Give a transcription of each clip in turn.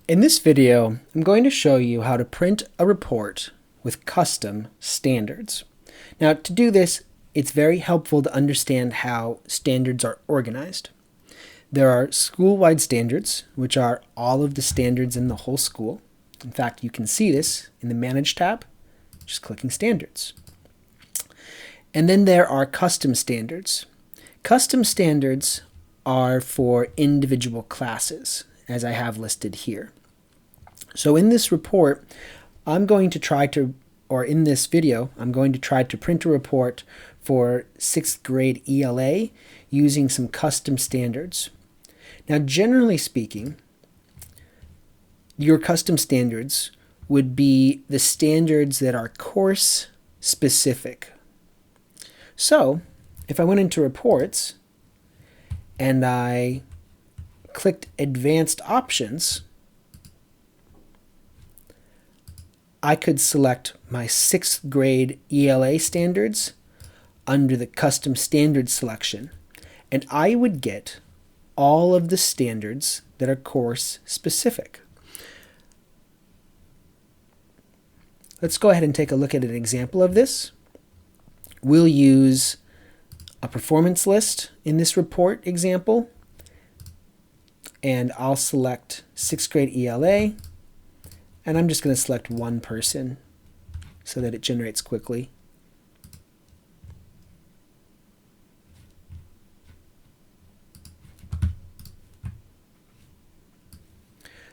In this video, I'm going to show you how to print a report with custom standards. Now, to do this, it's very helpful to understand how standards are organized. There are school-wide standards, which are all of the standards in the whole school. In fact, you can see this in the Manage tab, just clicking Standards. And then there are custom standards. Custom standards are for individual classes, as I have listed here. So in this report, in this video, I'm going to try to print a report for 6th grade ELA using some custom standards. Now, generally speaking, your custom standards would be the standards that are course specific. So if I went into reports and I clicked advanced options, I could select my 6th grade ELA standards under the custom standards selection, and I would get all of the standards that are course specific. Let's go ahead and take a look at an example of this. We'll use a performance list in this report example, and I'll select 6th grade ELA, and I'm just going to select one person so that it generates quickly.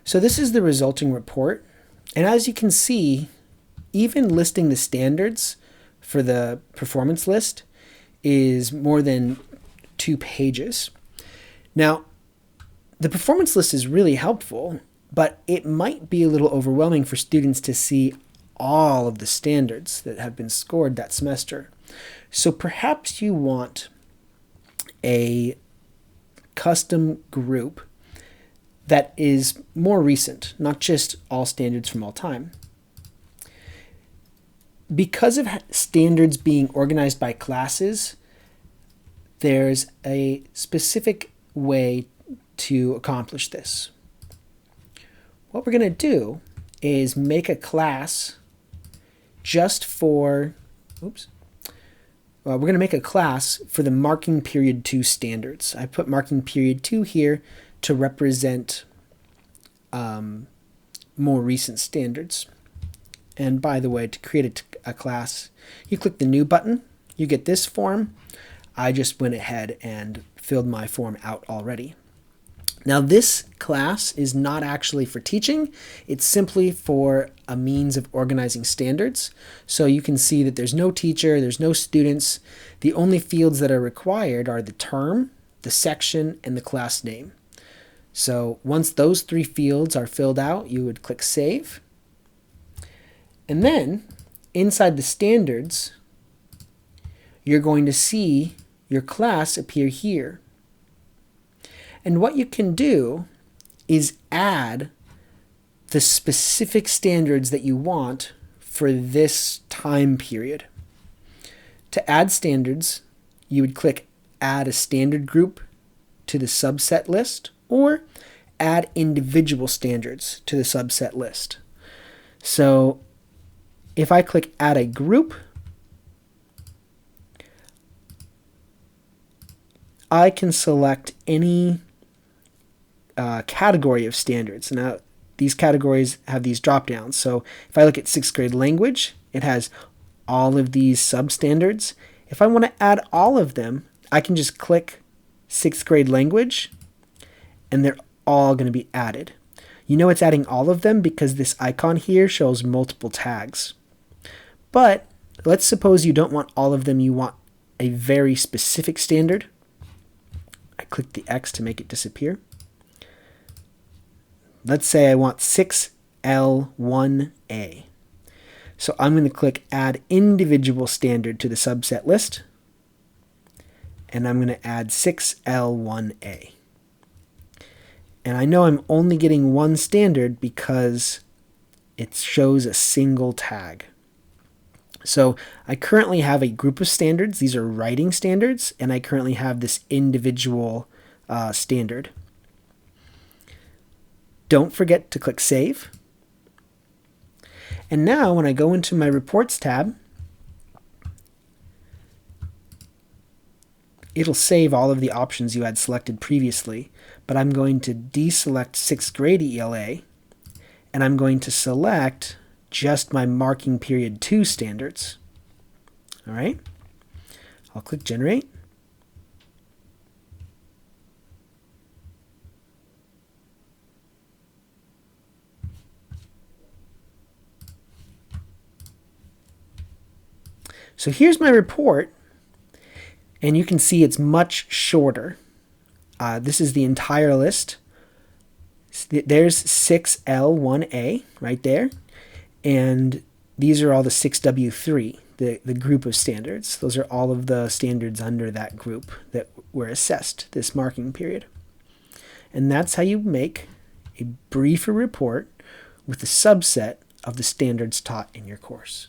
So this is the resulting report, and as you can see, even listing the standards for the performance list is more than 2 pages. Now, the performance list is really helpful, but it might be a little overwhelming for students to see all of the standards that have been scored that semester. So perhaps you want a custom group that is more recent, not just all standards from all time. Because of standards being organized by classes, there's a specific way to accomplish this. What we're going to do is make a class just for, we're going to make a class for the marking period 2 standards. I put marking period 2 here to represent more recent standards. And by the way, to create a class, you click the New button, you get this form. I just went ahead and filled my form out already. Now, this class is not actually for teaching. It's simply for a means of organizing standards. So you can see that there's no teacher, there's no students. The only fields that are required are the term, the section, and the class name. So once those 3 fields are filled out, you would click Save. And then inside the standards, you're going to see your class appear here. And what you can do is add the specific standards that you want for this time period. To add standards, you would click Add a Standard Group to the subset list, or Add Individual Standards to the subset list. So if I click Add a Group, I can select any category of standards. Now, these categories have these drop downs. So if I look at 6th grade language, it has all of these substandards. If I want to add all of them, I can just click 6th grade language, and they're all going to be added. You know it's adding all of them because this icon here shows multiple tags. But let's suppose you don't want all of them, you want a very specific standard. I click the X to make it disappear. Let's say I want 6L1A. So I'm going to click Add Individual Standard to the subset list, and I'm going to add 6L1A. And I know I'm only getting one standard because it shows a single tag. So I currently have a group of standards. These are writing standards, and I currently have this individual standard. Don't forget to click Save. And now when I go into my Reports tab, it'll save all of the options you had selected previously, but I'm going to deselect 6th grade ELA, and I'm going to select just my marking period 2 standards. All right, I'll click Generate. So here's my report, and you can see it's much shorter. This is the entire list. There's 6L1A right there, and these are all the 6W3, the group of standards. Those are all of the standards under that group that were assessed this marking period. And that's how you make a briefer report with a subset of the standards taught in your course.